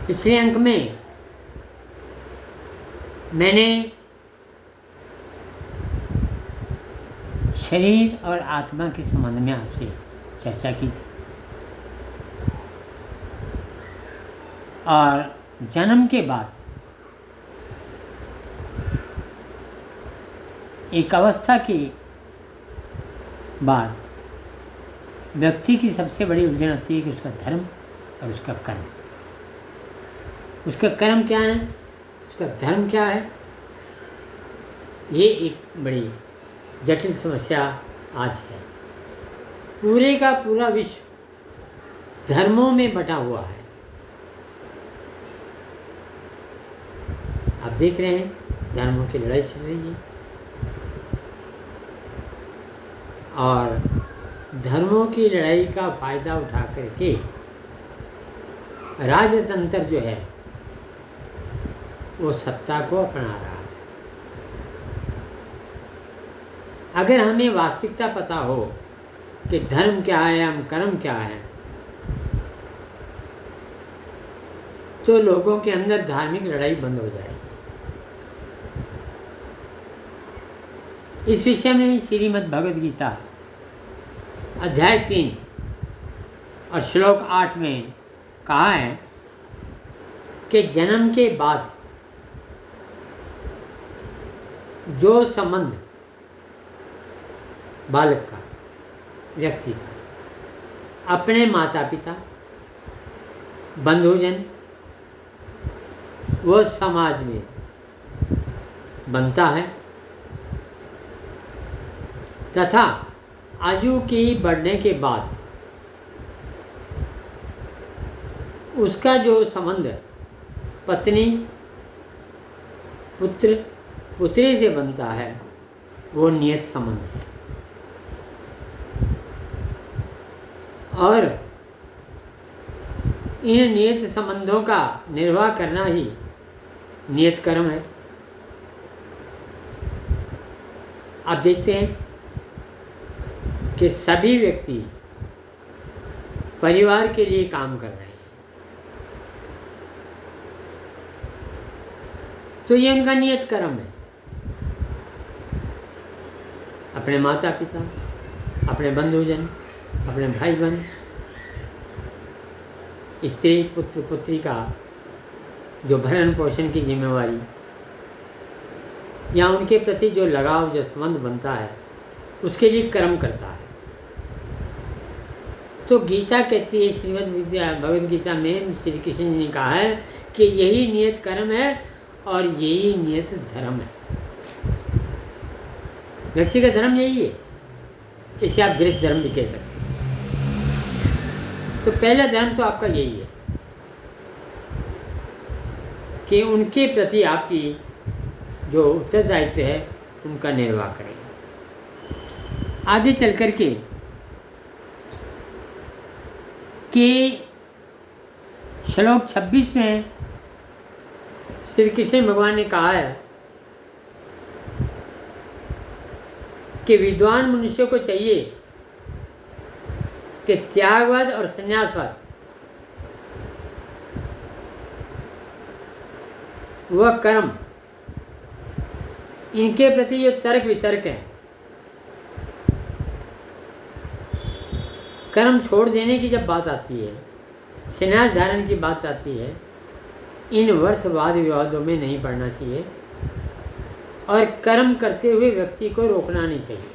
पिछले अंक में मैंने शरीर और आत्मा के संबंध में आपसे चर्चा की थी और जन्म के बाद एक अवस्था के बाद व्यक्ति की सबसे बड़ी उलझन होती है कि उसका धर्म और उसका कर्म। उसका कर्म क्या है, उसका धर्म क्या है, ये एक बड़ी जटिल समस्या आज है। पूरे का पूरा विश्व धर्मों में बटा हुआ है। आप देख रहे हैं धर्मों की लड़ाई चल रही है और धर्मों की लड़ाई का फायदा उठा करके राजतंत्र जो है वो सत्ता को अपना रहा है। अगर हमें वास्तविकता पता हो कि धर्म क्या है, हम कर्म क्या है, तो लोगों के अंदर धार्मिक लड़ाई बंद हो जाएगी। इस विषय में श्रीमद् भगवद गीता अध्याय 3 और श्लोक 8 में कहा है कि जन्म के बाद जो संबंध बालक का, व्यक्ति का अपने माता पिता, बंधुजन वो समाज में बनता है तथा आयु की बढ़ने के बाद उसका जो संबंध पत्नी पुत्र पुत्री से बनता है वो नियत संबंध है और इन नियत संबंधों का निर्वाह करना ही नियत कर्म है। आप देखते हैं कि सभी व्यक्ति परिवार के लिए काम कर रहे हैं, तो ये उनका नियत कर्म है। अपने माता पिता, अपने बंधुजन, अपने भाई बहन, स्त्री पुत्र पुत्री का जो भरण पोषण की जिम्मेवारी या उनके प्रति जो लगाव, जो संबंध बनता है, उसके लिए कर्म करता है। तो गीता कहती है, श्रीमद् भगवद गीता में श्री कृष्ण जी ने कहा है कि यही नियत कर्म है और यही नियत धर्म है। व्यक्ति का धर्म यही है, इसे आप गृहस्थ धर्म भी कह सकते हैं। तो पहला धर्म तो आपका यही है कि उनके प्रति आपकी जो उत्तरदायित्व है उनका निर्वाह करें। आगे चल कर के श्लोक 26 में श्री कृष्ण भगवान ने कहा है कि विद्वान मनुष्यों को चाहिए कि त्यागवाद और संन्यासवाद वह कर्म, इनके प्रति जो तर्क वितर्क है, कर्म छोड़ देने की जब बात आती है, संन्यास धारण की बात आती है, इन व्यर्थ वाद विवादों में नहीं पड़ना चाहिए और कर्म करते हुए व्यक्ति को रोकना नहीं चाहिए।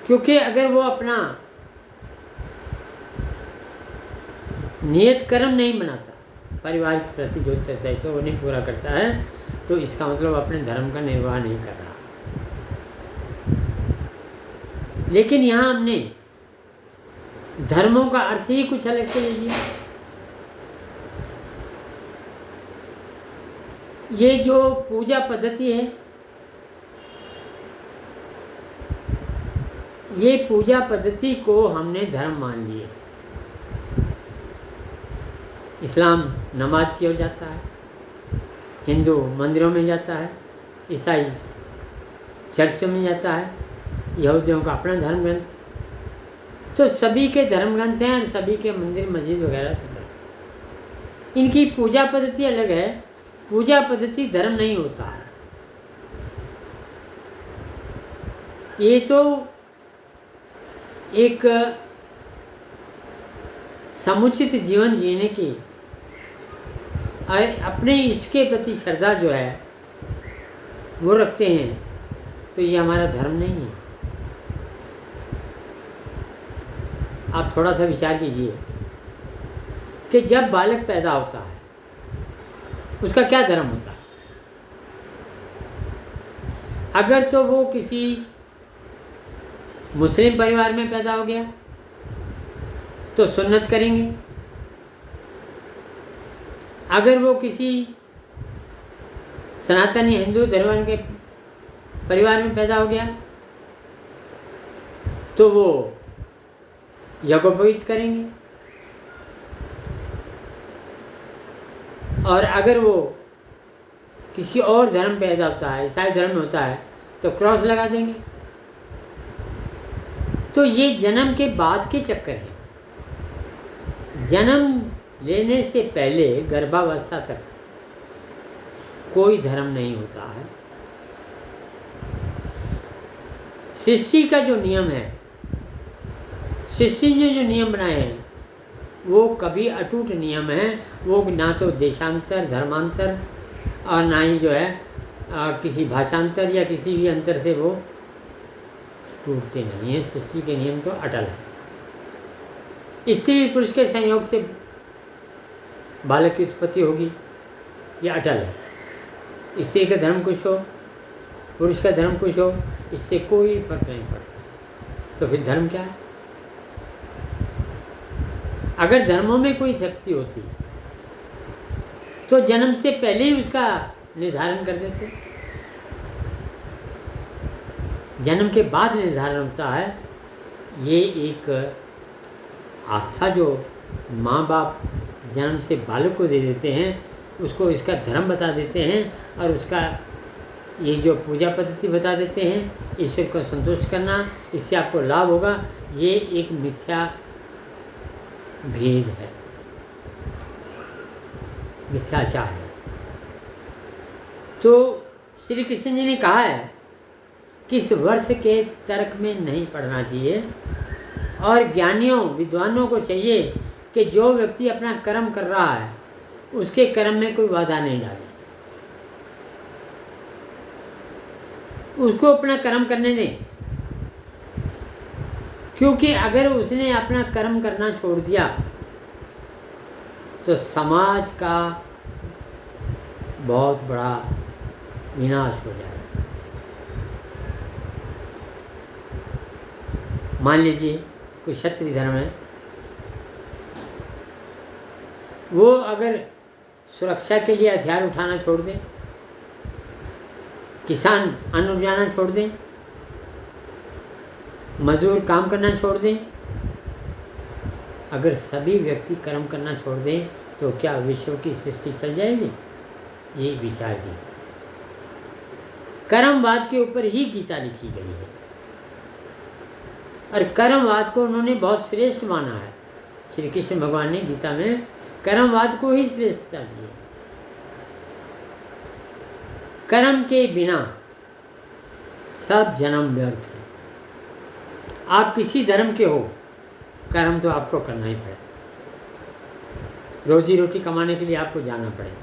क्योंकि अगर वो अपना नियत कर्म नहीं बनाता, परिवार के प्रति जो दायित्व वो नहीं पूरा करता है, तो इसका मतलब अपने धर्म का निर्वाह नहीं कर रहा। लेकिन यहाँ हमने धर्मों का अर्थ ही कुछ अलग से लीजिए। ये जो पूजा पद्धति है, ये पूजा पद्धति को हमने धर्म मान लिए। इस्लाम नमाज की ओर जाता है, हिंदू मंदिरों में जाता है, ईसाई चर्च में जाता है, यहूदियों का अपना धर्म ग्रंथ। तो सभी के धर्म ग्रंथ हैं और सभी के मंदिर मस्जिद वगैरह सब है। इनकी पूजा पद्धति अलग है। पूजा पद्धति धर्म नहीं होता है। ये तो एक समुचित जीवन जीने की, अपने इष्ट के प्रति श्रद्धा जो है वो रखते हैं, तो ये हमारा धर्म नहीं है। आप थोड़ा सा विचार कीजिए कि जब बालक पैदा होता है उसका क्या धर्म होता है। अगर तो वो किसी मुस्लिम परिवार में पैदा हो गया तो सुन्नत करेंगे। अगर वो किसी सनातनी हिंदू धर्म के परिवार में पैदा हो गया तो वो यज्ञोपवीत करेंगे। और अगर वो किसी और धर्म पैदा होता है, ईसाई धर्म में होता है, तो क्रॉस लगा देंगे। तो ये जन्म के बाद के चक्कर हैं। जन्म लेने से पहले गर्भावस्था तक कोई धर्म नहीं होता है। सृष्टि का जो नियम है, सृष्टि ने जो नियम बनाए हैं वो कभी अटूट नियम है। वो ना तो देशांतर, धर्मांतर और ना ही जो है किसी भाषांतर या किसी भी अंतर से वो टूटते नहीं हैं। सृष्टि के नियम तो अटल है। स्त्री पुरुष के संयोग से बालक की उत्पत्ति होगी, ये अटल है। स्त्री का धर्म कुछ हो, पुरुष का धर्म कुछ हो, इससे कोई फर्क नहीं पड़ता। तो फिर धर्म क्या है? अगर धर्मों में कोई शक्ति होती तो जन्म से पहले ही उसका निर्धारण कर देते। जन्म के बाद निर्धारण होता है। ये एक आस्था जो माँ बाप जन्म से बालक को दे देते हैं, उसको इसका धर्म बता देते हैं और उसका ये जो पूजा पद्धति बता देते हैं, ईश्वर को संतुष्ट करना, इससे आपको लाभ होगा, ये एक मिथ्या भेद है, मिथ्याचार है। तो श्री कृष्ण जी ने कहा है कि इस वर्ष के तर्क में नहीं पढ़ना चाहिए और ज्ञानियों विद्वानों को चाहिए कि जो व्यक्ति अपना कर्म कर रहा है उसके कर्म में कोई बाधा नहीं डाले, उसको अपना कर्म करने दें। क्योंकि अगर उसने अपना कर्म करना छोड़ दिया तो समाज का बहुत बड़ा विनाश हो जाएगा। मान लीजिए कोई क्षत्रिय धर्म है, वो अगर सुरक्षा के लिए हथियार उठाना छोड़ दें, किसान अन्न उपजाना छोड़ दें, मजदूर काम करना छोड़ दें, अगर सभी व्यक्ति कर्म करना छोड़ दें तो क्या विश्व की सृष्टि चल जाएगी? ये विचार कीजिए। कर्मवाद के ऊपर ही गीता लिखी गई है और कर्मवाद को उन्होंने बहुत श्रेष्ठ माना है। श्री कृष्ण भगवान ने गीता में कर्मवाद को ही श्रेष्ठता दी है। कर्म के बिना सब जन्म व्यर्थ है। आप किसी धर्म के हो, कर्म तो आपको करना ही पड़ेगा। रोजी रोटी कमाने के लिए आपको जाना पड़ेगा।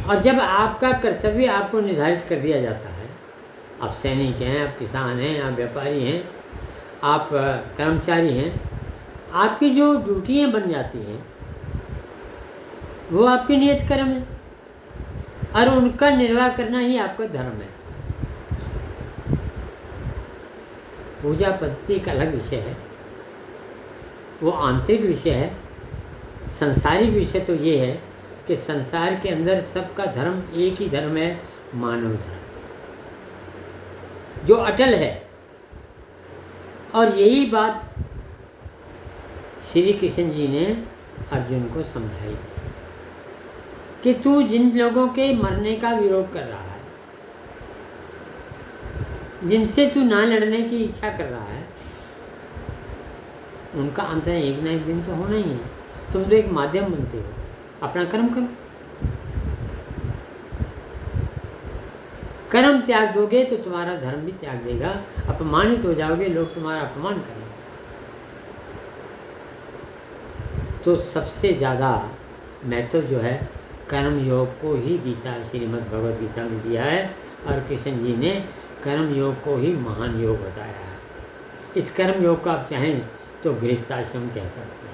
और जब आपका कर्तव्य आपको निर्धारित कर दिया जाता है, आप सैनिक हैं, आप किसान हैं, आप व्यापारी हैं, आप कर्मचारी हैं, आपकी जो ड्यूटियाँ बन जाती हैं वो आपकी नियत कर्म है और उनका निर्वाह करना ही आपका धर्म है। पूजा पद्धति का अलग विषय है, वो आंतरिक विषय है। सांसारिक विषय तो ये है कि संसार के अंदर सबका धर्म एक ही धर्म है, मानव धर्म, जो अटल है। और यही बात श्री कृष्ण जी ने अर्जुन को समझाई थी कि तू जिन लोगों के मरने का विरोध कर रहा है, जिनसे तू ना लड़ने की इच्छा कर रहा है, उनका अंत एक ना एक दिन तो होना ही है। तुम तो एक माध्यम बनते हो, अपना कर्म करो। कर्म त्याग दोगे तो तुम्हारा धर्म भी त्याग देगा, अपमानित हो जाओगे, लोग तुम्हारा अपमान करेंगे। तो सबसे ज़्यादा महत्व जो है कर्म योग को ही गीता, श्रीमद् भगवद गीता में दिया है, और कृष्ण जी ने कर्म योग को ही महान योग बताया है। इस कर्म योग को आप चाहें तो गृहस्थ आश्रम कह सकते हैं।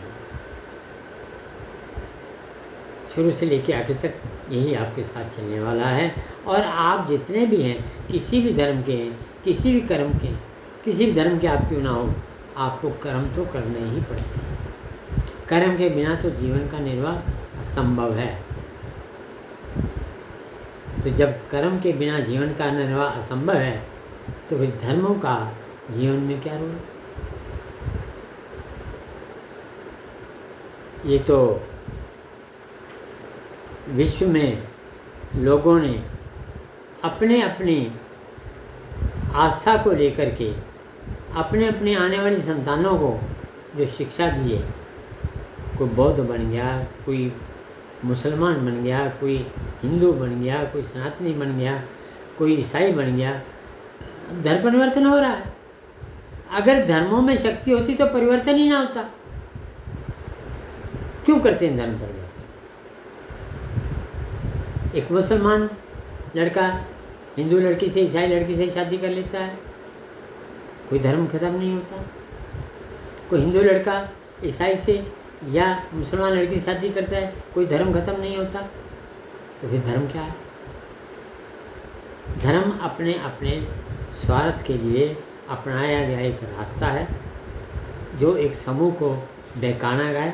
शुरू से लेकर आखिर तक यही आपके साथ चलने वाला है। और आप जितने भी हैं, किसी भी धर्म के हैं, किसी भी कर्म के, किसी भी धर्म के आप क्यों ना हो, आपको कर्म तो करने ही पड़ते हैं। कर्म के बिना तो जीवन का निर्वाह असंभव है। तो जब कर्म के बिना जीवन का निर्वाह असंभव है, तो फिर धर्मों का जीवन में क्या रोल? ये तो विश्व में लोगों ने अपने अपनी आस्था को लेकर के अपने अपने आने वाली संतानों को जो शिक्षा दी है, कोई बौद्ध बन गया, कोई मुसलमान बन गया, कोई हिंदू बन गया, कोई सनातनी बन गया, कोई ईसाई बन गया, धर्म परिवर्तन हो रहा है। अगर धर्मों में शक्ति होती तो परिवर्तन ही ना होता। क्यों करते हैं धर्म परिवर्तन? एक मुसलमान लड़का हिंदू लड़की से, ईसाई लड़की से शादी कर लेता है, कोई धर्म खत्म नहीं होता। कोई हिंदू लड़का ईसाई से या मुसलमान लड़की से शादी करता है, कोई धर्म खत्म नहीं होता। तो फिर धर्म क्या है? धर्म अपने अपने स्वार्थ के लिए अपनाया गया एक रास्ता है, जो एक समूह को बहकाना गया।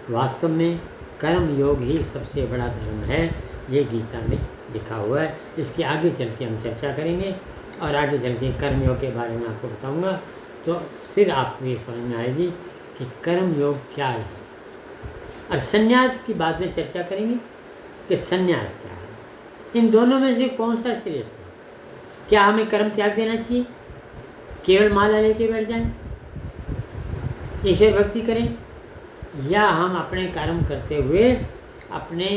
वास्तव में कर्म योग ही सबसे बड़ा धर्म है, ये गीता में लिखा हुआ है। इसके आगे चल के हम चर्चा करेंगे, और आगे चल के कर्म योग के बारे में आपको बताऊंगा, तो फिर आपको ये समझ में आएगी कि कर्म योग क्या है। और संन्यास की बाद में चर्चा करेंगे कि संन्यास क्या है। इन दोनों में से कौन सा श्रेष्ठ है? क्या हमें कर्म त्याग देना चाहिए, केवल माला लेके बैठ जाएं, ईश्वर भक्ति करें, या हम अपने कर्म करते हुए अपने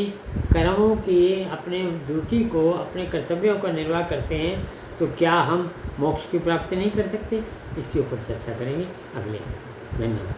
कर्मों की, अपने ड्यूटी को, अपने कर्तव्यों का निर्वाह करते हैं, तो क्या हम मोक्ष की प्राप्ति नहीं कर सकते? इसके ऊपर चर्चा करेंगे अगले। धन्यवाद।